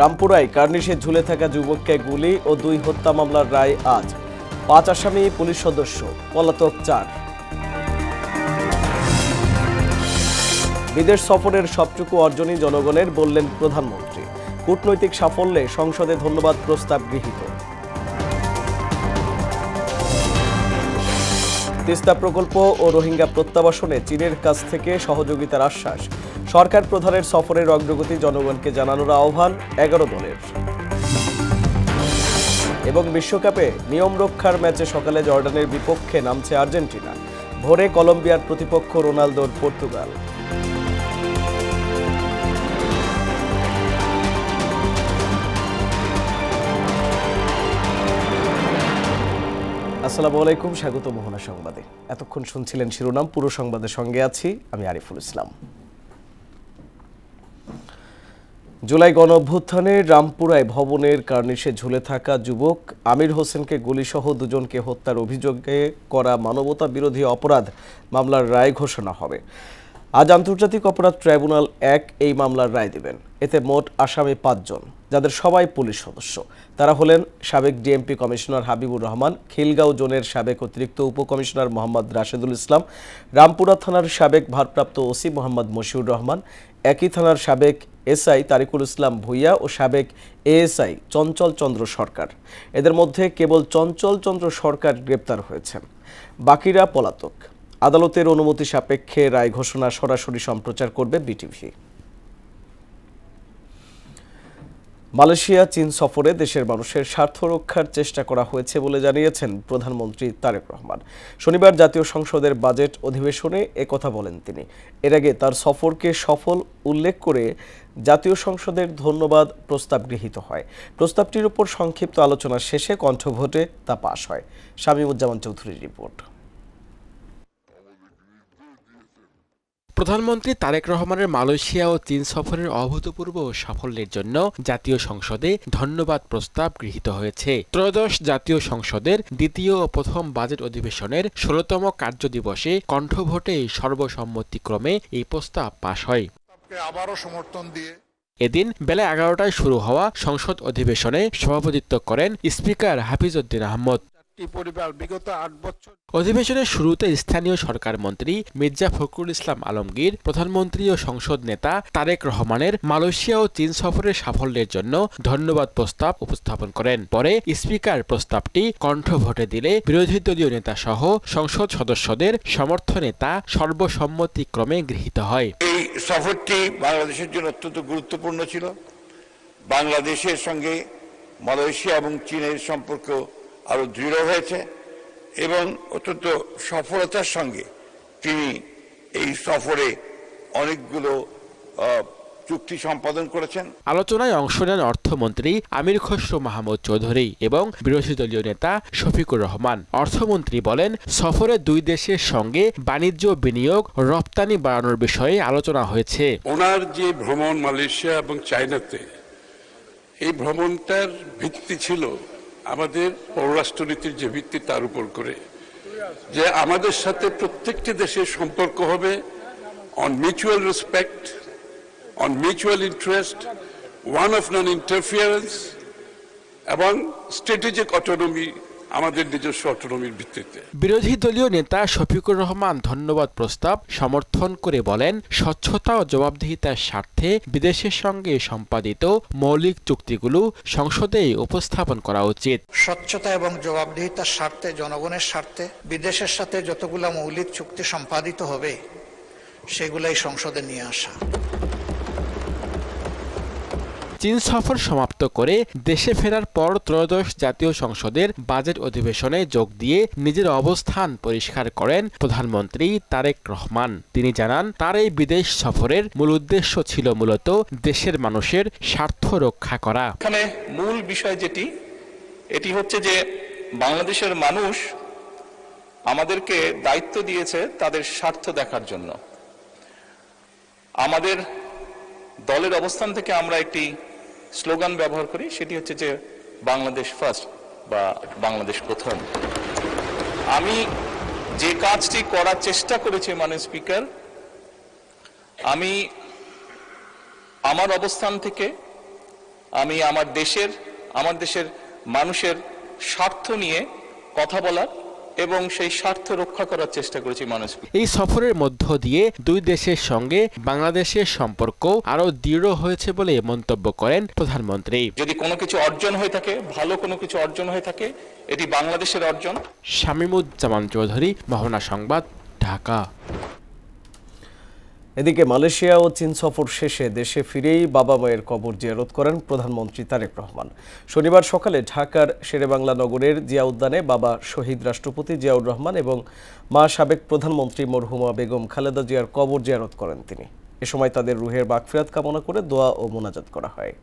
রামপুরায় কার্নিশে ঝুলে থাকা যুবককে গুলি ও 2 হত্যা মামলার রায় আজ। 5 আসামি পুলিশ সদস্য, পলাতক 4। বিদেশ সফরের সবটুকু অর্জনই জনগণের, বললেন প্রধানমন্ত্রী। কূটনৈতিক সাফল্যে সংসদে ধন্যবাদ প্রস্তাব গৃহীত। তিস্তা প্রকল্প ও রোহিঙ্গা প্রত্যাবাসনে চীনের কাছ থেকে সহযোগিতার আশ্বাস। সরকার প্রধানের সফরের অগ্রগতি জনগণকে জানানোর আহ্বান 11 দলের। এবং বিশ্বকাপে নিয়ম রক্ষার ম্যাচে সকালে জর্ডানের বিপক্ষে নামছে আর্জেন্টিনা। ভোরে কলম্বিয়ার প্রতিপক্ষ রোনালদোর পর্তুগাল। আসসালামু আলাইকুম, স্বাগত মোহনা সংবাদে। এতক্ষণ শুনছিলেন শিরোনাম, পুরো সংবাদের সঙ্গে আছি আমি আরিফুল ইসলাম। জুলাই গণ অভ্যুত্থানে রামপুরায় ভবনের কার্নিশে ঝুলে থাকা যুবক আমির হোসেনকে গুলিসহ 2 জনকে হত্যার অভিযোগে করা মানবতা বিরোধী অপরাধ মামলার রায় ঘোষণা হবে। আজ আন্তর্জাতিক অপরাধ ট্রাইব্যুনাল 1 এই মামলার রায় দেবেন। এতে মোট আসামি 5 জন, যাদের সবাই পুলিশ সদস্য। তারা হলেন সাবেক ডিএমপি কমিশনার হাবিবুর রহমান, খিলগাঁও জোনের সাবেক অতিরিক্ত উপকমিশনার মোহাম্মদ রাশেদুল ইসলাম, রামপুরা থানার সাবেক ভারপ্রাপ্ত ওসি মোহাম্মদ মশিউর রহমান, একই থানার সাবেক এসআই তারিকুল ইসলাম ভুইয়া ও সাবেক এএসআই চঞ্চল চন্দ্র সরকার। এদের মধ্যে কেবল চঞ্চল চন্দ্র সরকার গ্রেপ্তার হয়েছেন, বাকিরা পলাতক। আদালতের অনুমতি সাপেক্ষে রায় ঘোষণা সরাসরি সম্প্রচার করবে বিটিভি। মালয়েশিয়া চীন সফরে দেশের মানুষের স্বার্থ রক্ষার চেষ্টা করা হয়েছে বলে জানিয়েছেন প্রধানমন্ত্রী তারেক রহমান। শনিবার জাতীয় সংসদের বাজেট অধিবেশনে একথা বলেন তিনি। এর আগে তার সফরকে সফল উল্লেখ করে জাতীয় সংসদের ধন্যবাদ প্রস্তাব গৃহীত হয়। প্রস্তাবটির উপর সংক্ষিপ্ত আলোচনা শেষে কণ্ঠভোটে তা পাশ হয়। শামীমুজ্জামান চৌধুরীর রিপোর্ট। প্রধানমন্ত্রী তারেক রহমানের মালয়েশিয়া ও চীন সফরের অভূতপূর্ব সাফল্যের জন্য জাতীয় সংসদে ধন্যবাদ প্রস্তাব গৃহীত হয়েছে। ত্রয়োদশ জাতীয় সংসদের দ্বিতীয় ও প্রথম বাজেট অধিবেশনের 16তম কার্যদিবসে কণ্ঠভোটে সর্বসম্মতিক্রমে এই প্রস্তাব পাশ হয়। এদিন বেলা 11টায় শুরু হওয়া সংসদ অধিবেশনে সভাপতিত্ব করেন স্পিকার হাফিজ উদ্দিন আহমদ। অধিবেশনের শুরুতে স্থানীয় সরকার মন্ত্রী মির্জা ফখরুল ইসলাম আলমগীর প্রধানমন্ত্রী ও সংসদ নেতা তারেক রহমানের মালয়েশিয়া ও চীন সফরের সাফল্যের জন্য ধন্যবাদ প্রস্তাব উপস্থাপন করেন। পরে স্পিকার প্রস্তাবটি কণ্ঠভোটে দিলে বিরোধী দলীয় নেতা সহ সংসদ সদস্যদের সমর্থনে তা সর্বসম্মতিক্রমে গৃহীত হয়। এই সফরটি বাংলাদেশের জন্য অত্যন্ত গুরুত্বপূর্ণ ছিল। বাংলাদেশের সঙ্গে মালয়েশিয়া এবং চীনের সম্পর্ক আরো দৃঢ় হয়েছে এবং অত্যন্ত সফলতার সঙ্গে তিনি এই সফরে অনেকগুলো চুক্তি সম্পাদন করেছেন। আলোচনায় অংশ নেন অর্থমন্ত্রী আমির খসরু মাহমুদ চৌধুরী এবং বিরোধী দলীয় নেতা শফিকুর রহমান। অর্থমন্ত্রী বলেন, সফরে 2 দেশের সঙ্গে বাণিজ্য বিনিয়োগ রপ্তানি বাড়ানোর বিষয়ে আলোচনা হয়েছে। ওনার যে ভ্রমণ মালয়েশিয়া এবং চায়নাতে, এই ভ্রমণটার ভিত্তি ছিল আমাদের পররাষ্ট্রনীতির যে ভিত্তি তার উপর করে, যে আমাদের সাথে প্রত্যেকটি দেশের সম্পর্ক হবে on mutual respect, on mutual interest, one of non interference এবং স্ট্র্যাটেজিক অটোনমি, আমাদের নিজস্ব অটোনমির ভিত্তিতে। বিরোধী দলীয় নেতা শফিকুর রহমান ধন্যবাদ প্রস্তাব সমর্থন করে বলেন, স্বচ্ছতা ও জবাবদিহিতার স্বার্থে বিদেশের সঙ্গে সম্পাদিত মৌলিক চুক্তিগুলো সংসদে উপস্থাপন করা উচিত। স্বচ্ছতা এবং জবাবদিহিতার স্বার্থে, জনগণের স্বার্থে বিদেশের সাথে যতগুলো মৌলিক চুক্তি সম্পাদিত হবে সেগুলাই সংসদে নিয়ে আসা। চীন সফর সমাপ্ত করে দেশে ফেরার পর ত্রয়োদশ জাতীয় সংসদের বাজেট অধিবেশনে যোগ দিয়ে নিজের অবস্থান পরিষ্কার করেন প্রধানমন্ত্রী তারেক রহমান। তিনি জানান, তার এই বিদেশ সফরের মূল উদ্দেশ্য ছিল মূলত দেশের মানুষের স্বার্থ রক্ষা করা। এখানে মূল বিষয় এটি হচ্ছে যে বাংলাদেশের মানুষ আমাদেরকে দায়িত্ব দিয়েছে তাদের স্বার্থ দেখার জন্য। আমাদের দলের অবস্থান থেকে আমরা একটি স্লোগান ব্যবহার করি, সেটি হচ্ছে যে বাংলাদেশ ফার্স্ট বা বাংলাদেশ প্রথম। আমি যে কাজটি করার চেষ্টা করেছি মাননীয় স্পিকার, আমি আমার অবস্থান থেকে আমি আমার দেশের মানুষের স্বার্থ নিয়ে কথা বলার এবং সেই স্বার্থ রক্ষা করার চেষ্টা করেছি মানুষকে। এই সফরের মধ্য দিয়ে দুই দেশের সঙ্গে বাংলাদেশের সম্পর্ক আরও দৃঢ় হয়েছে বলে মন্তব্য করেন প্রধানমন্ত্রী। যদি কোনো কিছু অর্জন হয়ে থাকে, ভালো কোনো কিছু অর্জন হয়ে থাকে, এটি বাংলাদেশের অর্জন। শামীমুজ্জামান চৌধুরী, মোহনা সংবাদ, ঢাকা। এদিকে মালয়েশিয়া ও চীন সফর শেষে দেশে ফিরেই বাবা মায়ের কবর জিয়ারত করেন প্রধানমন্ত্রী তারেক রহমান। শনিবার সকালে ঢাকার শেরেবাংলা নগরের জিয়া উদ্যানে বাবা শহীদ রাষ্ট্রপতি জিয়াউর রহমান এবং মা সাবেক প্রধানমন্ত্রী মরহুমা বেগম খালেদা জিয়ার কবর জিয়ারত করেন তিনি। এ সময় তাদের রুহের মাগফিরাত কামনা করে দোয়া ও মোনাজাত করা হয়।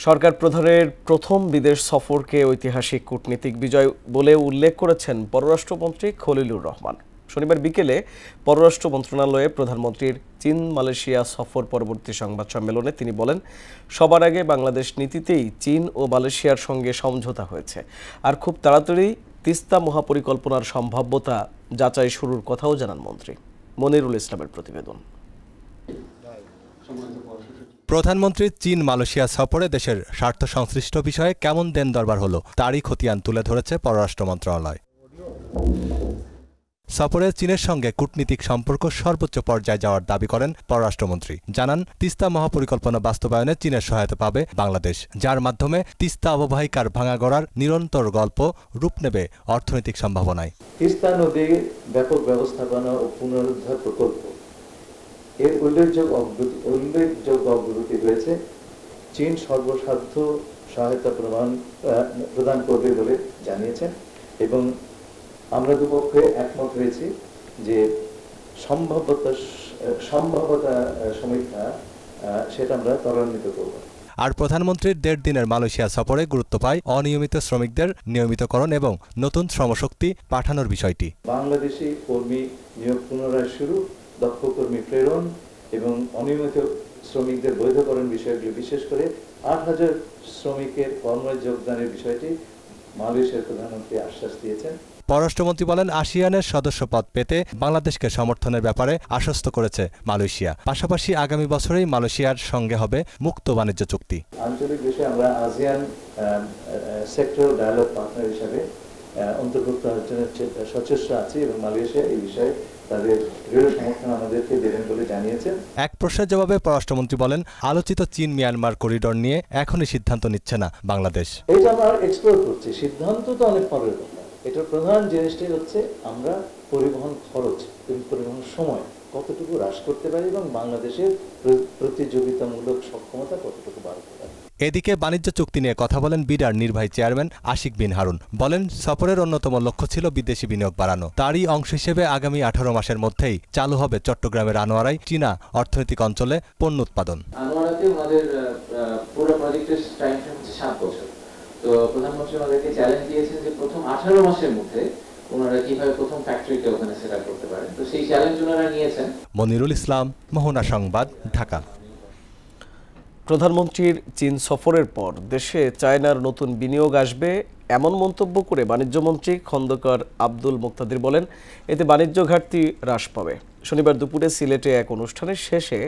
সরকার প্রধানের প্রথম বিদেশ সফরকে ঐতিহাসিক কূটনীতিক বিজয় বলে উল্লেখ করেছেন পররাষ্ট্রমন্ত্রী খলিলুর রহমান। শনিবার বিকেলে পররাষ্ট্র মন্ত্রণালয়ে প্রধানমন্ত্রীর চীন মালয়েশিয়া সফর পরবর্তী সংবাদ সম্মেলনে তিনি বলেন, সবার আগে বাংলাদেশ নীতিতেই চীন ও মালয়েশিয়ার সঙ্গে সমঝোতা হয়েছে, আর খুব তাড়াতাড়ি তিস্তা মহাপরিকল্পনার সম্ভাব্যতা যাচাই শুরুর কথাও জানান মন্ত্রী। মনিরুল ইসলামের প্রতিবেদন। প্রধানমন্ত্রীর চীন মালয়েশিয়া সফরে দেশের স্বার্থ সংশ্লিষ্ট বিষয়ে কেমন দেন দরবার হলো তারই খতিয়ান তুলে ধরেছে পররাষ্ট্র মন্ত্রণালয়। সফরে চীনের সঙ্গে কূটনীতিক সম্পর্ক সর্বোচ্চ পর্যায়ে যাওয়ার দাবি করেন পররাষ্ট্রমন্ত্রী। জানান, তিস্তা মহাপরিকল্পনা বাস্তবায়নে চীনের সহায়তা পাবে বাংলাদেশ, যার মাধ্যমে তিস্তা অববাহিকার ভাঙা গড়ার নিরন্তর গল্প রূপ নেবে অর্থনৈতিক সম্ভাবনায়। তিস্তা নদী ব্যাপক ব্যবস্থাপনা ও পুনরুদ্ধার প্রকল্প এর উল্লেখযোগ্য অগ্রগতি হয়েছে। চীন সর্বসাধ্য সহায়তা প্রদান করবে বলে জানিয়েছেন এবং আমরা দুপক্ষে একমত হয়েছি যে সম্ভাব্যতা সমীক্ষা সেটা আমরা ত্বরান্বিত করব। আর প্রধানমন্ত্রীর 1.5 দিনের মালয়েশিয়া সফরে গুরুত্ব পায় অনিয়মিত শ্রমিকদের নিয়মিতকরণ এবং নতুন শ্রমশক্তি পাঠানোর বিষয়টি। বাংলাদেশি কর্মী নিয়োগ পুনরায় শুরু, দক্ষ কর্মী প্রেরণ এবং অনিয়মিত শ্রমিকদের বৈধকরণ বিষয়গুলি, বিশেষ করে 8,000 শ্রমিকের কর্মে যোগদানের বিষয়টি মালয়েশিয়ার প্রধানমন্ত্রী আশ্বাস দিয়েছেন। পররাষ্ট্রমন্ত্রী বলেন, আসিয়ানের সদস্যপদ পেতে বাংলাদেশকে সমর্থনের ব্যাপারে আশ্বস্ত করেছে মালয়েশিয়া। পাশাপাশি আগামী বছরেই মালয়েশিয়ার সঙ্গে হবে মুক্ত বাণিজ্য চুক্তি। আঞ্চলিক বিষয়ে আমরা আসিয়ান সেক্টরাল ডায়ালগ পার্টনার হিসাবে অন্তর্ভুক্ত হওয়ার জন্য সচেষ্ট আছি এবং মালয়েশিয়া এই বিষয়ে তাদের দৃঢ় সমর্থন আমাদেরকে দেবেন বলে জানিয়েছেন। এক প্রশ্নের জবাবে পররাষ্ট্রমন্ত্রী বলেন, আলোচিত চীন মিয়ানমার করিডোর নিয়ে এখনই সিদ্ধান্ত নিচ্ছে না বাংলাদেশ। এটা আমরা এক্সপ্লোর করছি, সিদ্ধান্ত তো অনেক পরের কথা। এটার প্রধান জিনিসটাই হচ্ছে আমরা পরিবহন খরচ এবং পরিবহন সময় কতটুকু হ্রাস করতে পারি এবং বাংলাদেশের প্রতিযোগিতামূলক সক্ষমতা কতটুকু বাড়াতে পারি। এদিকে বাণিজ্য চুক্তি নিয়ে কথা বলেন বিডার নির্বাহী চেয়ারম্যান আশিক বিন হারুন। বলেন, সফরের অন্যতম লক্ষ্য ছিল বিদেশি বিনিয়োগ বাড়ানো। তারই অংশ হিসেবে আগামী 18 মাসের মধ্যেই চালু হবে চট্টগ্রামের আনোয়ারায় চীনা অর্থনৈতিক অঞ্চলে পণ্য উৎপাদন। আনোয়ারাতে আমাদের পুরো প্রজেক্টের টাইম ফ্রেম হচ্ছে 7 বছর। তো প্রধানমন্ত্রী আমাদেরকে চ্যালেঞ্জ দিয়েছেন যে প্রথম 18 মাসের মধ্যে ওনারা কিভাবে প্রথম ফ্যাক্টরিটা ওখানে সেট আপ করতে পারেন। তো সেই চ্যালেঞ্জ ওনারা নিয়েছেন। মনিরুল ইসলাম, মোহনা সংবাদ, ঢাকা। প্রধানমন্ত্রীর চীন সফরের পর দেশে চায়নার নতুন বিনিয়োগ আসবে এমন মন্তব্য করে বাণিজ্যমন্ত্রী খন্দকার আব্দুল মুক্তাদির বলেন, এতে বাণিজ্য ঘাটতি হ্রাস পাবে। শনিবার দুপুরে সিলেটে এক অনুষ্ঠানের শেষে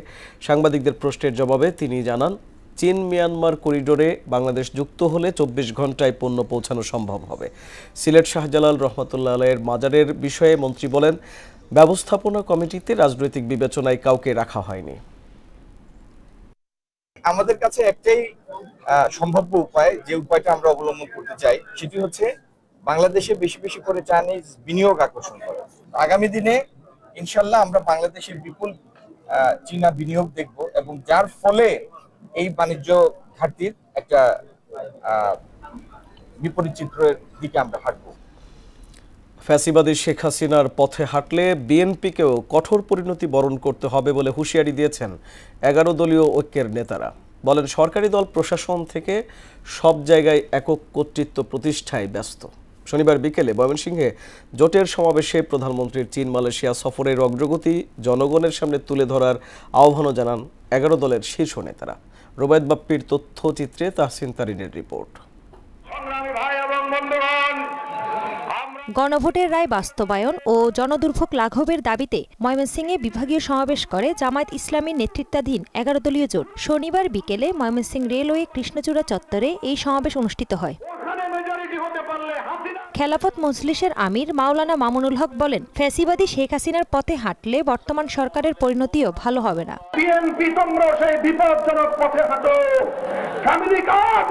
সাংবাদিকদের প্রশ্নের জবাবে তিনি জানান, চীন মিয়ানমার করিডোরে বাংলাদেশ যুক্ত হলে 24 ঘন্টায় পণ্য পৌঁছানো সম্ভব হবে। সিলেট শাহজালাল রহমতুল্লাহ আলাইহির মাজারের বিষয়ে মন্ত্রী বলেন, ব্যবস্থাপনা কমিটিতে রাজনৈতিক বিবেচনায় কাউকে রাখা হয়নি। আমাদের কাছে একটাই সম্ভাব্য উপায়, যে উপায়টা আমরা অবলম্বন করতে চাই, সেটি হচ্ছে বাংলাদেশে বেশি বেশি করে চাইনিজ বিনিয়োগ আকর্ষণ করা। আগামী দিনে ইনশাল্লাহ আমরা বাংলাদেশে বিপুল চীনা বিনিয়োগ দেখব এবং যার ফলে এই বাণিজ্য ঘাটতির একটা বিপরীত চিত্রের দিকে আমরা হাঁটব। ফ্যাসিবাদী শেখ হাসিনার পথে হাঁটলে বিএনপিকেও কঠোর পরিণতি বরণ করতে হবে বলে হুঁশিয়ারি দিয়েছেন 11 দলীয় ঐক্যের নেতারা। বলেন, সরকারি দল প্রশাসন থেকে সব জায়গায় একক কর্তৃত্ব প্রতিষ্ঠায় ব্যস্ত। শনিবার বিকেলে ময়মনসিংহে জোটের সমাবেশে প্রধানমন্ত্রীর চীন মালয়েশিয়া সফরের অগ্রগতি জনগণের সামনে তুলে ধরার আহ্বানও জানান 11 দলের শীর্ষ নেতারা। রোবায়েত বাপ্পির তথ্যচিত্রে তাহসিন তারিনের রিপোর্ট। সংগ্রামী ভাই এবং বন্ধুগণ, আমরা গণভোটের রায় বাস্তবায়ন ও জনদুর্ভোগ লাঘবের দাবিতে ময়মনসিংহে বিভাগীয় সমাবেশ করে জামায়াত ইসলামীর নেতৃত্বাধীন ১১ দলীয় জোট। শনিবার বিকেলে ময়মনসিংহ রেলওয়ে কৃষ্ণচূড়া চত্বরে এই সমাবেশ অনুষ্ঠিত হয়। খেলাফত মজলিসের আমির মাওলানা মামুনুল হক বলেন, ফ্যাসিবাদী শেখ হাসিনার পথে হাঁটলে বর্তমান সরকারের পরিণতিও ভালো হবে না। বিএনপি তোমরা সেই বিপজ্জনক পথে হাঁটো। ফ্যামিলি কার্ড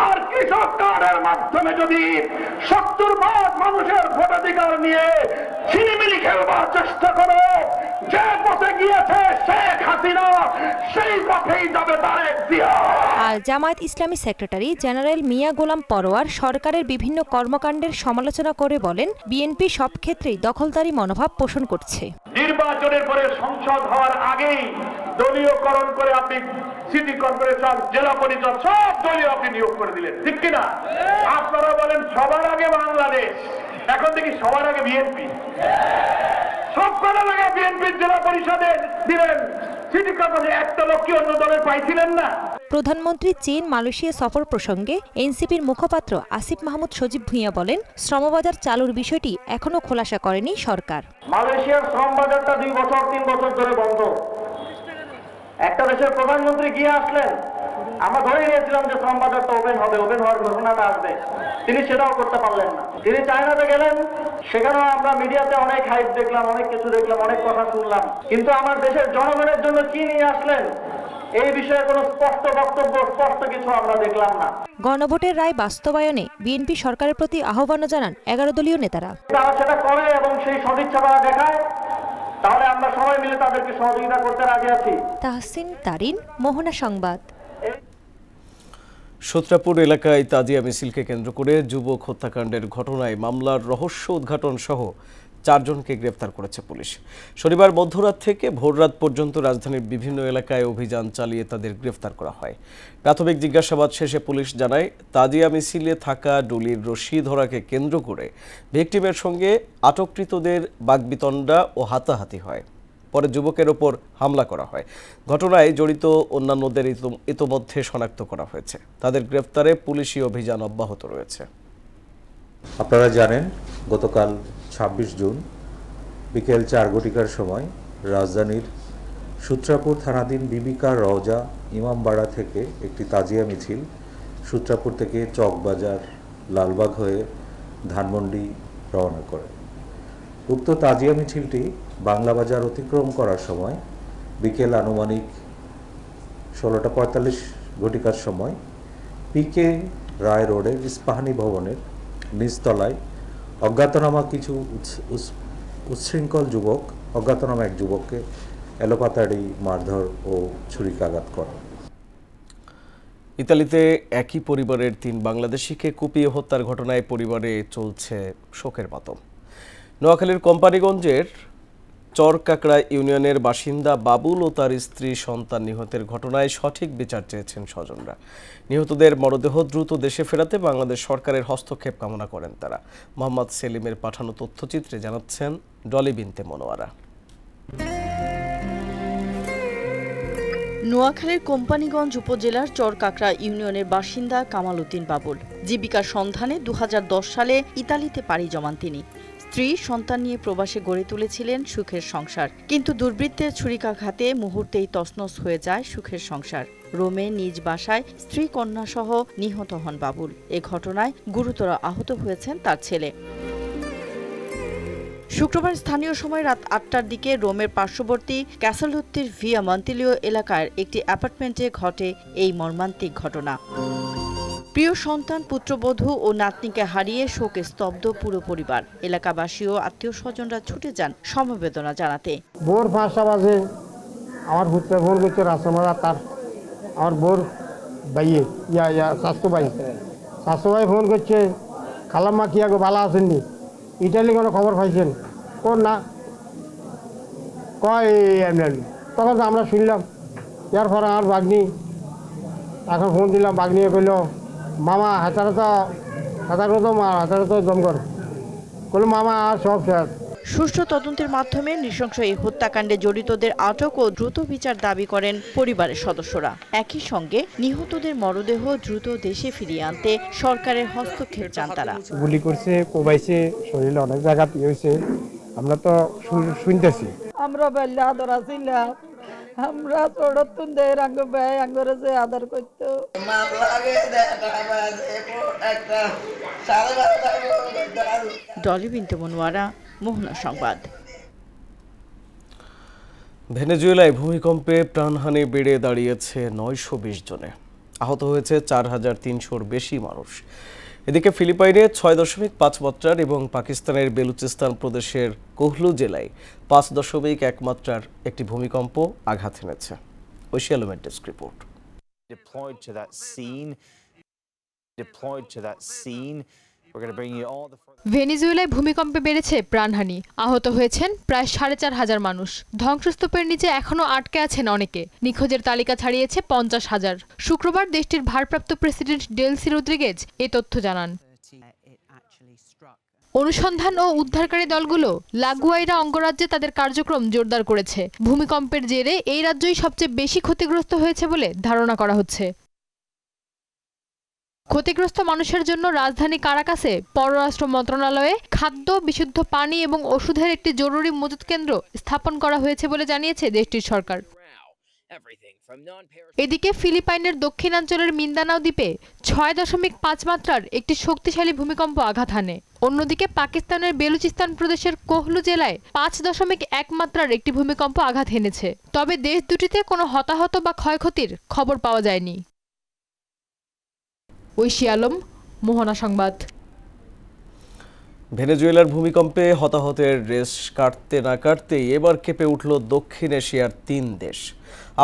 আর কৃষক কার্ডের মাধ্যমে যদি 70% মানুষের ভোটাধিকার নিয়ে ছিনিমিনি খেলবার চেষ্টা করো, যে পথে গিয়েছে শেখ হাসিনা সেই পথেই যাবে তারেক জিয়া। আর জামায়াত ইসলামী সেক্রেটারি জেনারেল মিয়া গোলাম পরোয়ার সরকারের বিভিন্ন কর্মকাণ্ডের সমালোচনা করে বলেন, বিএনপি সব ক্ষেত্রেই দখলদারি মনোভাব পোষণ করছে। নির্বাচনের পরে সংসদ হওয়ার আগেই দলীয়করণ করে আপনি সিটি কর্পোরেশন, জেলা পরিষদ সব দলীয় আপনি নিয়োগ করে দিলেন, ঠিক কিনা? আপনারা বলেন সবার আগে বাংলাদেশ, এখন দেখি সবার আগে বিএনপি। সব করার আগে বিএনপির জেলা পরিষদে দিলেন, সিটি কর্পোরেশন একটা লোক কি অন্য দলের পাইছিলেন না? প্রধানমন্ত্রী চীন মালয়েশিয়া সফর প্রসঙ্গে এনসিপির মুখপাত্র আসিফ মাহমুদ সজীব ভুঁইয়া বলেন, শ্রমবাজার চালুর বিষয়টি এখনো খোলাসা করেনি সরকার। মালয়েশিয়ার শ্রম বাজারটা 2 বছর 3 বছর ধরে বন্ধ। একটা দেশের প্রধানমন্ত্রী গিয়ে আসলেন, আমরা ধরে নিয়েছিলাম যে শ্রম বাজারটা ওপেন হবে, ওপেন হওয়ার ঘোষণাটা আসবে, তিনি সেটাও করতে পারলেন না। তিনি চায়নাতে গেলেন, সেখানেও আমরা মিডিয়াতে অনেক হাইপ দেখলাম, অনেক কিছু দেখলাম, অনেক কথা শুনলাম, কিন্তু আমার দেশের জনগণের জন্য কি নিয়ে আসলেন এই বিষয়ে কোনো স্পষ্ট বক্তব্য, স্পষ্ট কিছু আমরা দেখলাম না। গণভোটের রায় বাস্তবায়নে বিএনপি সরকারের প্রতি আহ্বানও জানান 11 দলীয় নেতারা। তারা সেটা করে এবং সেই সদিচ্ছা তারা দেখায়, তাহলে আমরা সবাই মিলে তাদেরকে সহযোগিতা করতে রাজি আছি। তাহসিন তারিন, মোহনা সংবাদ। সূত্রাপুর এলাকায় তাজিয়া মিছিলকে কেন্দ্র করে যুবক হত্যাকাণ্ডের ঘটনায় মামলার রহস্য উদ্ঘাটন সহ 4 জনকে গ্রেফতার করেছে পুলিশ। শনিবার মধ্যরাত থেকে ভোররাত পর্যন্ত রাজধানীর বিভিন্ন এলাকায় অভিযান চালিয়ে তাদের গ্রেফতার করা হয়। প্রাথমিক জিজ্ঞাসাবাদ শেষে পুলিশ জানায়, তাজিয়া মিছিলে থাকা ডলির রশি ধরাকে কেন্দ্র করে ভিকটিমের সঙ্গে আটককৃতদের বাগবিতণ্ডা ও হাতাহাতি হয়। পরে যুবকের ওপর হামলা করা হয়। ঘটনায় জড়িত অন্যান্যদের ইতোমধ্যে শনাক্ত করা হয়েছে। তাদের গ্রেফতারে পুলিশি অভিযান অব্যাহত রয়েছে। আপনারা জানেন, গতকাল 26 জুন বিকেল 4 ঘটিকার সময় রাজধানীর সূত্রাপুর থানাধীন বিবিকা রওজা ইমামবাড়া থেকে একটি তাজিয়া মিছিল সূত্রাপুর থেকে চকবাজার, লালবাগ হয়ে ধানমন্ডি রওনা করে। উক্ত তাজিয়া মিছিলটি বাংলা বাজার অতিক্রম করার সময় বিকেল আনুমানিক 16টা 45 ঘটিকার সময় পিকে রায় রোডের ইস্পাহানি ভবনের নিচতলায় অজ্ঞাতনামা কিছু উচ্ছৃঙ্খল যুবক অজ্ঞাতনামা এক যুবককে এলোপাতাড়ি মারধর ও ছুরিকাঘাত করে। ইতালিতে একই পরিবারের 3 বাংলাদেশিকে কুপিয়ে হত্যার ঘটনায় পরিবারে চলছে শোকের মাতম। নোয়াখালীর কোম্পানিগঞ্জের চরকাকড়া ইউনিয়নের বাসিন্দা বাবুল ও তার স্ত্রী সন্তান নিহতের ঘটনায় সঠিক বিচার চেয়েছেন স্বজনরা। নিহতদের মরদেহ দ্রুত দেশে ফেরাতে বাংলাদেশ সরকারের হস্তক্ষেপ কামনা করেন তারা। মোহাম্মদ সেলিমের পাঠানো তথ্যচিত্রে জানাচ্ছেন ডলি বিনতে মনোয়ারা। নোয়াখালীর কোম্পানিগঞ্জ উপজেলার চরকাকড়া ইউনিয়নের বাসিন্দা কামাল উদ্দিন বাবুল জীবিকার সন্ধানে 2010 সালে ইতালিতে পাড়ি জমান তিনি। স্ত্রী সন্তান নিয়ে প্রবাসে গড়ে তুলেছিলেন সুখের সংসার, কিন্তু দুর্বৃত্তের ছুরিকাঘাতে মুহূর্তেই তছনছ হয়ে যায় সুখের সংসার। রোমে নিজ বাসায় স্ত্রী কন্যা সহ নিহত হন বাবুল। এ ঘটনায় গুরুতর আহত হয়েছেন তার ছেলে। শুক্রবার স্থানীয় সময় রাত 8টার দিকে রোমের পার্শ্ববর্তী ক্যাসালুত্তির ভিয়া মন্তিলিও এলাকার একটি অ্যাপার্টমেন্টে ঘটে এই মর্মান্তিক ঘটনা। প্রিয় সন্তান, পুত্রবধূ ও নাতনিকে হারিয়ে শোকে স্তব্ধ পুরো পরিবার। এলাকাবাসী ও আত্মীয় স্বজনরা ছুটে যান সমবেদনা জানাতে। ভোর 5টা বাজে আমার পুত্র ফোন করছে রাস্তামারা, তার আমার বোর ভাইয়ে স্বাস্থ্য ভাই ফোন করছে, খালাম্মা কি আগে ভালো আসেননি, ইটালি কোনো খবর পাইছেন? কোন না কয় এমনি। তখন আমরা শুনলাম, এর পরে আমার বাগনি এখন ফোন দিলাম, বাগনি কইল মামা হাতারে তো জমগর কইল মামা আর সব শেষ। সুষ্ঠু তদন্তের মাধ্যমে নৃশংস এই হত্যাকাণ্ডে জড়িতদের আটক ও দ্রুত বিচার দাবি করেন পরিবারের সদস্যরা। একই সঙ্গে নিহতদের মরদেহ দ্রুত দেশে ফিরিয়ে আনতে সরকারের হস্তক্ষেপ চান তারা। গুলি করছে, কোবাইছে, শরীরে অনেক জায়গা হয়েছে, আমরা তো শুনতেছি। আমরা বেলা আদর আসিলাম, আমরা ছোটতুন দেয় আঙ্গ ব্যয় আঙ্গরে যে আদর করতো। ডলি বিনতে মনোয়ারা, মোহনা সংবাদ। ভেনেজুয়েলায় ভূমিকম্পে প্রাণহানি বেড়ে দাঁড়িয়েছে 920 জনে, আহত হয়েছে 4300-র বেশি মানুষ। এদিকে ফিলিপাইনে 6.5 মাত্রার এবং পাকিস্তানের বেলুচিস্তান প্রদেশের কোহলু জেলায় 5.1 মাত্রার একটি ভূমিকম্প আঘাত এনেছে। ঐশী আলমের ডেস্ক রিপোর্ট। ভেনেজুয়েলায় ভূমিকম্পে বেড়েছে প্রাণহানি, আহত হয়েছেন প্রায় 4500 মানুষ। ধ্বংসস্তূপের নিচে এখনও আটকে আছেন অনেকে। নিখোঁজের তালিকা ছাড়িয়েছে 50,000। শুক্রবার দেশটির ভারপ্রাপ্ত প্রেসিডেন্ট ডেলসি রদ্রিগেজ এ তথ্য জানান। অনুসন্ধান ও উদ্ধারকারী দলগুলো লাগুয়াইরা অঙ্গরাজ্যে তাদের কার্যক্রম জোরদার করেছে। ভূমিকম্পের জেরে এই রাজ্যই সবচেয়ে বেশি ক্ষতিগ্রস্ত হয়েছে বলে ধারণা করা হচ্ছে। ক্ষতিগ্রস্ত মানুষের জন্য রাজধানী কারাকাসে পররাষ্ট্র মন্ত্রণালয়ে খাদ্য, বিশুদ্ধ পানি এবং ওষুধের একটি জরুরি মজুত কেন্দ্র স্থাপন করা হয়েছে বলে জানিয়েছে দেশটির সরকার। এদিকে ফিলিপাইনের দক্ষিণাঞ্চলের মিন্দানাও দ্বীপে 6.5 মাত্রার একটি শক্তিশালী ভূমিকম্প আঘাত হানে। অন্যদিকে পাকিস্তানের বেলুচিস্তান প্রদেশের কোহলু জেলায় 5.1 মাত্রার একটি ভূমিকম্প আঘাত হেনেছে। তবে দেশ দুটিতে কোনো হতাহত বা ক্ষয়ক্ষতির খবর পাওয়া যায়নি। ঐশী আলম, মোহনা সংবাদ। ভেনেজুয়েলার ভূমিকম্পে হতাহতের রেশ কাটতে না কাটতেই এবার কেঁপে উঠল দক্ষিণ এশিয়ার 3 দেশ।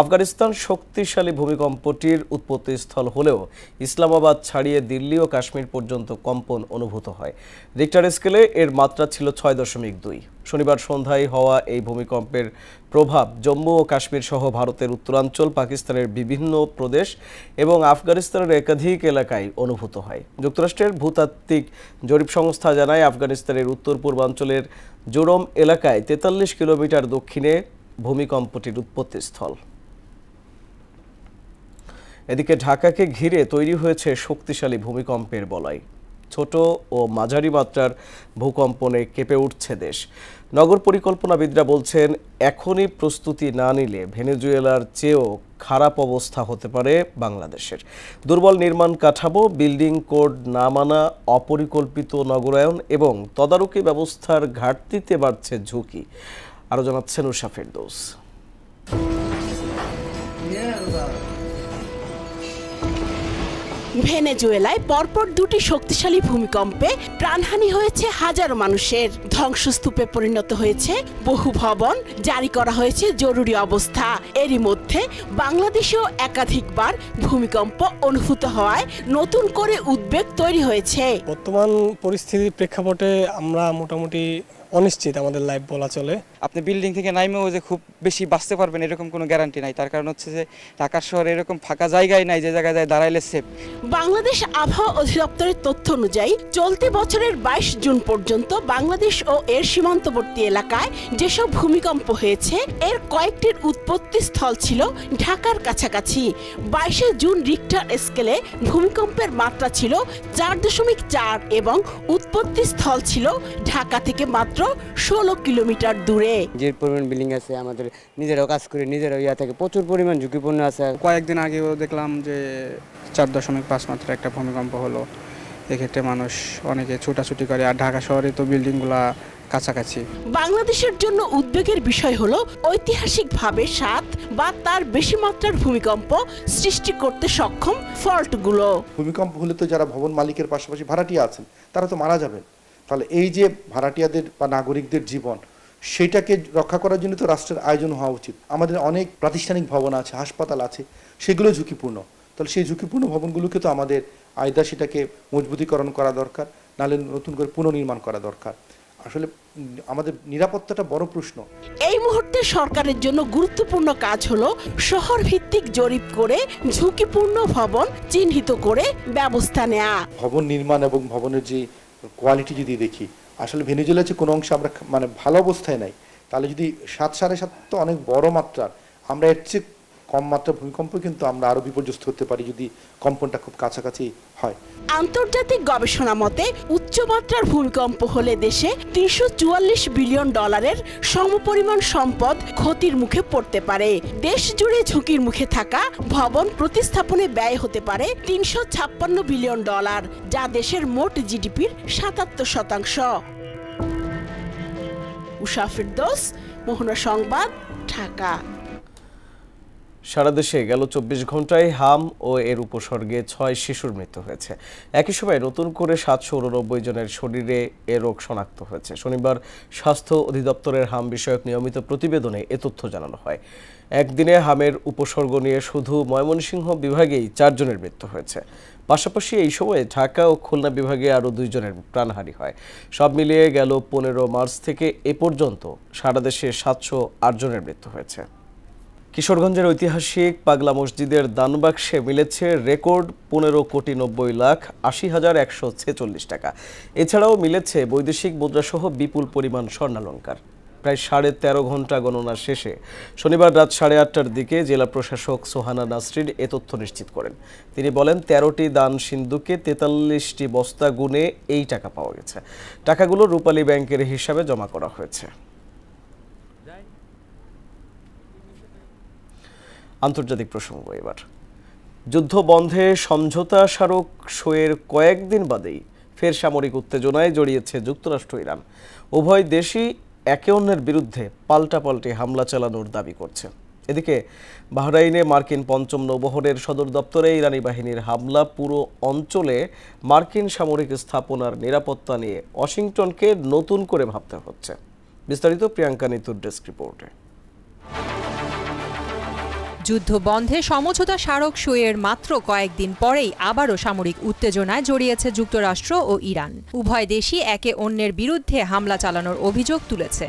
আফগানিস্তান শক্তিশালী ভূমিকম্পটির উৎপত্তিস্থল হলেও ইসলামাবাদ ছাড়িয়ে দিল্লি ও কাশ্মীর পর্যন্ত কম্পন অনুভূত হয়। রিক্টার স্কেলে এর মাত্রা ছিল 6.2। শনিবার সন্ধ্যায় হওয়া এই ভূমিকম্পের প্রভাব জম্মু ও কাশ্মীর সহ ভারতের উত্তরাঞ্চল, পাকিস্তানের বিভিন্ন প্রদেশ এবং আফগানিস্তানের একাধিক এলাকায় অনুভূত হয়। যুক্তরাষ্ট্রের ভূতাত্ত্বিক জরিপ সংস্থা জানায়, আফগানিস্তানের উত্তর পূর্বাঞ্চলের জোরম এলাকায় 43 কিলোমিটার দক্ষিণে ভূমিকম্পটির উৎপত্তিস্থল। এদিকে ঢাকাকে ঘিরে তৈরি হয়েছে শক্তিশালী ভূমিকম্পের বলয়। ছোট ও মাঝারি মাত্রার ভূকম্পনে কেঁপে উঠছে দেশ। নগর পরিকল্পনাবিদরা বলছেন, এখনই প্রস্তুতি না নিলে ভেনেজুয়েলার চেয়েও খারাপ অবস্থা হতে পারে বাংলাদেশের। দুর্বল নির্মাণ কাঠামো, বিল্ডিং কোড না মানা, অপরিকল্পিত নগরায়ন এবং তদারকি ব্যবস্থার ঘাটতিতে বাড়ছে ঝুঁকি। আরও জানাচ্ছেন উষা ফেরদৌস। ভেনেজুয়েলায় পরপর 2টি শক্তিশালী ভূমিকম্পে প্রাণহানি হয়েছে হাজারো মানুষের। ধ্বংসস্তূপে পরিণত হয়েছে বহু ভবন, জারি করা হয়েছে জরুরি অবস্থা। এরই মধ্যে বাংলাদেশেও একাধিকবার ভূমিকম্প অনুভূত হওয়ায় নতুন করে উদ্বেগ তৈরি হয়েছে। বর্তমান পরিস্থিতির প্রেক্ষাপটে আমরা মোটামুটি অনিশ্চিত আমাদের লাইফ বলা চলে। আপনি বিল্ডিং থেকে নাইমেও যে খুব বেশি বাঁচতে পারবেন এরকম কোনো গ্যারান্টি নাই। তার কারণ হচ্ছে যে ঢাকা শহরে এরকম ফাঁকা জায়গায় নাই যে জায়গায় দাঁড়াইলে সেফ। বাংলাদেশ আবহাওয়া অধিদপ্তরের তথ্য অনুযায়ী চলতি বছরের 22 জুন পর্যন্ত বাংলাদেশ ও এর সীমান্তবর্তী এলাকায় যেসব ভূমিকম্প হয়েছে এর কয়েকটির উৎপত্তি স্থল ছিল ঢাকার কাছাকাছি। 22 জুন রিক্টার স্কেলে ভূমিকম্পের মাত্রা ছিল 4.4 এবং উৎপত্তি স্থল ছিল ঢাকা থেকে মাত্র 16 কিলোমিটার দূরে। যে পরিমাণ বিল্ডিং আছে, আমাদের নিজেরাও কাজ করে নিজেরাও ইয়া থেকে প্রচুর পরিমাণ ঝুঁকিপূর্ণ আছে। কয়েকদিন আগেও দেখলাম যে 4.5 মাত্রার একটা ভূমিকম্প হলো। এক্ষেত্রে মানুষ অনেকে ছোটাছুটি করে, আর ঢাকা শহরে তো বিল্ডিংগুলা কাছাকাছি। বাংলাদেশের জন্য উদ্বেগের বিষয় হলো ঐতিহাসিকভাবে 7 বা তার বেশি মাত্রার ভূমিকম্প সৃষ্টি করতে সক্ষম ফল্টগুলো। ভূমিকম্প হলে তো যারা ভবন মালিকের পাশাপাশি ভাড়াটিয়া আছেন তারা তো মারা যাবেন। তাহলে এই যে ভাড়াটিয়াদের বা নাগরিকদের জীবন, সেটাকে রক্ষা করার জন্য তো রাষ্ট্রের আয়োজন হওয়া উচিত। আমাদের অনেক প্রাতিষ্ঠানিক ভবন আছে, হাসপাতাল আছে, সেগুলো ঝুঁকিপূর্ণ। তাহলে সেই ঝুঁকিপূর্ণ ভবনগুলোকে তো আমাদের আয়দা সেটাকে মজবুতিকরণ করা দরকার, নাহলে নতুন করে পুনর্নির্মাণ করা দরকার। আসলে আমাদের নিরাপত্তাটা বড় প্রশ্ন। এই মুহূর্তে সরকারের জন্য গুরুত্বপূর্ণ কাজ হলো শহর ভিত্তিক জরিপ করে ঝুঁকিপূর্ণ ভবন চিহ্নিত করে ব্যবস্থা নেওয়া। ভবন নির্মাণ এবং ভবনের যে কোয়ালিটি যদি দেখি, আসলে ভেনেজুয়েলার যে কোনো অংশে আমরা মানে ভালো অবস্থায় নাই, তাহলে যদি 7.7 তো অনেক বড় মাত্রার, আমরা এর চেয়ে কম মাত্রার ভূমিকম্প কিন্তু আমরা আরো বিপর্যস্ত হতে পারি যদি কম্পনটা খুব কাছাকাছি হয়। আন্তর্জাতিক গবেষণা মতে উচ্চমাত্রার ভূমিকম্প হলে দেশে $344 বিলিয়ন সমপরিমাণ সম্পদ ক্ষতির মুখে পড়তে পারে। দেশ জুড়ে ঝুঁকির মুখে থাকা ভবন প্রতিস্থাপনে ব্যয় হতে পারে $356 বিলিয়ন, যা দেশের মোট জিডিপির 77%। উষা ফিরদৌস, মোহনা সংবাদ, ঢাকা। সারা দেশে গেল 24 ঘন্টায় হাম ও এর উপসর্গে 6 শিশুর মৃত্যু হয়েছে। একই সময় নতুন করে 789 জনের শরীরে এ রোগ শনাক্ত হয়েছে। শনিবার স্বাস্থ্য অধিদপ্তরের হাম বিষয়ক নিয়মিত প্রতিবেদনে এ তথ্য জানানো হয়। একদিনে হামের উপসর্গ নিয়ে শুধু ময়মনসিংহ বিভাগেই 4 জনের মৃত্যু হয়েছে। পাশাপাশি এই সময়ে ঢাকা ও খুলনা বিভাগে আরও 2 জনের প্রাণহানি হয়। সব মিলিয়ে গেল 15 মার্চ থেকে এ পর্যন্ত সারা দেশে 708 জনের মৃত্যু হয়েছে। কিশোরগঞ্জের ঐতিহাসিক পাগলা মসজিদের দানবাক্সে মিলেছে রেকর্ড 15,90,80,146 টাকা। এছাড়াও মিলেছে বৈদেশিক মুদ্রাসহ বিপুল পরিমাণ স্বর্ণালংকার। প্রায় 13.5 ঘন্টা গণনা শেষে শনিবার রাত 8:30টার দিকে জেলা প্রশাসক সোহানা নাসরিন এ তথ্য নিশ্চিত করেন। তিনি বলেন 13টি দান সিন্ধুকে 43টি বস্তা গুনে এই টাকা পাওয়া গেছে। টাকাগুলো রূপালী ব্যাংকের হিসাবে জমা করা হয়েছে। আন্তর্জাতিক প্রসঙ্গ এবার। যুদ্ধ বন্ধে সমঝোতা স্মারক সইয়ের কয়েকদিন বাদেই ফের সামরিক উত্তেজনায় জড়িয়েছে যুক্তরাষ্ট্র ইরান। উভয় দেশই একে অন্যের বিরুদ্ধে পাল্টাপাল্টি হামলা চালানোর দাবি করছে। এদিকে বাহরাইনে মার্কিন 5ম নৌবহরের সদর দপ্তরে ইরানি বাহিনীর হামলা পুরো অঞ্চলে মার্কিন সামরিক স্থাপনার নিরাপত্তা নিয়ে ওয়াশিংটনকে নতুন করে ভাবতে হচ্ছে। বিস্তারিত প্রিয়াঙ্কা নিতুর ডেস্ক রিপোর্টে। যুদ্ধ বন্ধে সমঝোতা স্মারক সইয়ের মাত্র কয়েকদিন পরেই আবারও সামরিক উত্তেজনায় জড়িয়েছে যুক্তরাষ্ট্র ও ইরান। উভয় দেশই একে অন্যের বিরুদ্ধে হামলা চালানোর অভিযোগ তুলেছে।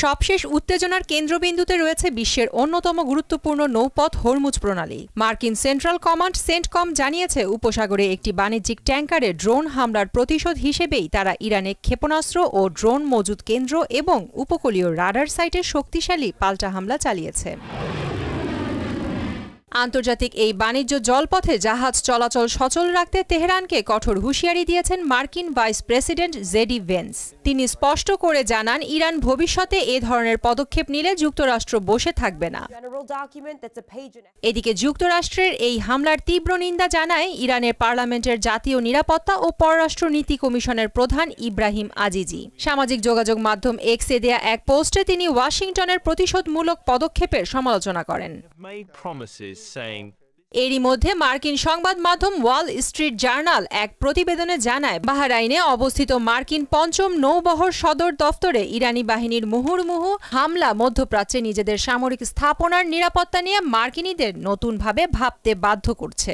সবশেষ উত্তেজনার কেন্দ্রবিন্দুতে রয়েছে বিশ্বের অন্যতম গুরুত্বপূর্ণ নৌপথ হরমুজ প্রণালী। মার্কিন সেন্ট্রাল কমান্ড সেন্টকম জানিয়েছে উপসাগরে একটি বাণিজ্যিক ট্যাঙ্কারে ড্রোন হামলার প্রতিশোধ হিসেবেই তারা ইরানে ক্ষেপণাস্ত্র ও ড্রোন মজুত কেন্দ্র এবং উপকূলীয় রাডার সাইটে শক্তিশালী পাল্টা হামলা চালিয়েছে। আন্তর্জাতিক এই বাণিজ্য জলপথে জাহাজ চলাচল সচল রাখতে তেহরানকে কঠোর হুঁশিয়ারি দিয়েছেন মার্কিন ভাইস প্রেসিডেন্ট জেডি ভেন্স। তিনি স্পষ্ট করে জানান, ইরান ভবিষ্যতে এ ধরনের পদক্ষেপ নিলে যুক্তরাষ্ট্র বসে থাকবে না। এদিকে যুক্তরাষ্ট্রের এই হামলার তীব্র নিন্দা জানায় ইরানের পার্লামেন্টের জাতীয় নিরাপত্তা ও পররাষ্ট্র নীতি কমিশনের প্রধান ইব্রাহিম আজিজি। সামাজিক যোগাযোগ মাধ্যম এক্সে দেয়া এক পোস্টে তিনি ওয়াশিংটনের প্রতিশোধমূলক পদক্ষেপের সমালোচনা করেন। এরই মধ্যে মার্কিন সংবাদ মাধ্যম ওয়াল স্ট্রিট জার্নাল এক প্রতিবেদনে জানায়, বাহরাইনে অবস্থিত মার্কিন 5ম নৌবহর সদর দফতরে ইরানি বাহিনীর মুহুর্মুহু হামলা মধ্যপ্রাচ্যে নিজেদের সামরিক স্থাপনার নিরাপত্তা নিয়ে মার্কিনীদের নতুনভাবে ভাবতে বাধ্য করছে।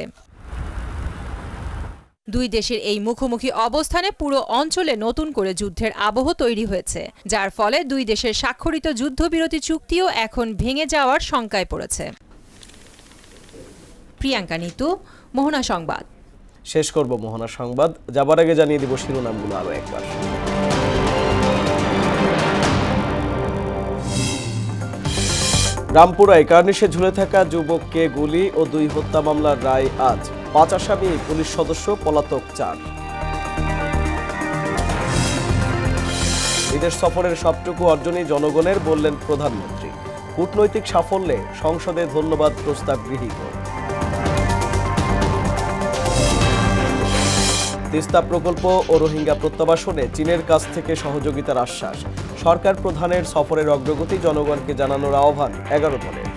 দুই দেশের এই মুখোমুখি অবস্থানে পুরো অঞ্চলে নতুন করে যুদ্ধের আবহ তৈরি হয়েছে, যার ফলে দুই দেশের স্বাক্ষরিত যুদ্ধবিরতি চুক্তিও এখন ভেঙে যাওয়ার শঙ্কায় পড়েছে। প্রিয়াঙ্কা নিতু, মোহনা সংবাদ। শেষ করব মোহনা সংবাদ, যাবার আগে জানিয়ে দিব শিরোনামগুলো আরো একবার। রামপুরায় কার্নিশে ঝুলে থাকা যুবককে গুলি ও 2 হত্যা মামলার রায় আজ। 5 আসামি, পুলিশ সদস্য পলাতক 4। বিদেশ সফরের সবটুকু অর্জনই জনগণের, বললেন প্রধানমন্ত্রী। কূটনৈতিক সাফল্যে সংসদে ধন্যবাদ প্রস্তাব গৃহীত। তিস্তা প্রকল্প ও রোহিঙ্গা প্রত্যাবাসনে চীনের কাছ থেকে সহযোগিতার আশ্বাস। সরকার প্রধানের সফরের অগ্রগতি জনগণকে জানানোর আহ্বান 11 দলের।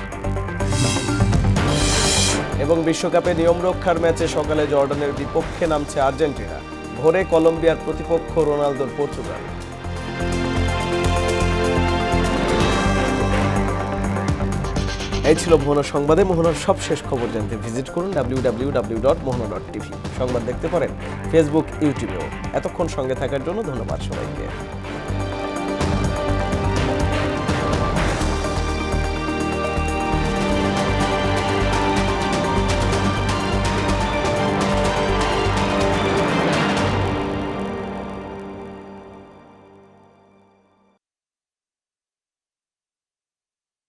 এবং বিশ্বকাপে নিয়ম রক্ষার ম্যাচে সকালে জর্ডানের বিপক্ষে নামছে আর্জেন্টিনা। ভোরে কলম্বিয়ার প্রতিপক্ষ রোনালদোর পর্তুগাল। এই ছিল মোহনা সংবাদে। মোহনার সবশেষ খবর জানতে ভিজিট করুন www.mohana.tv। সংবাদ দেখতে পারেন ফেসবুক, ইউটিউবেও। এতক্ষণ সঙ্গে থাকার জন্য ধন্যবাদ সবাইকে।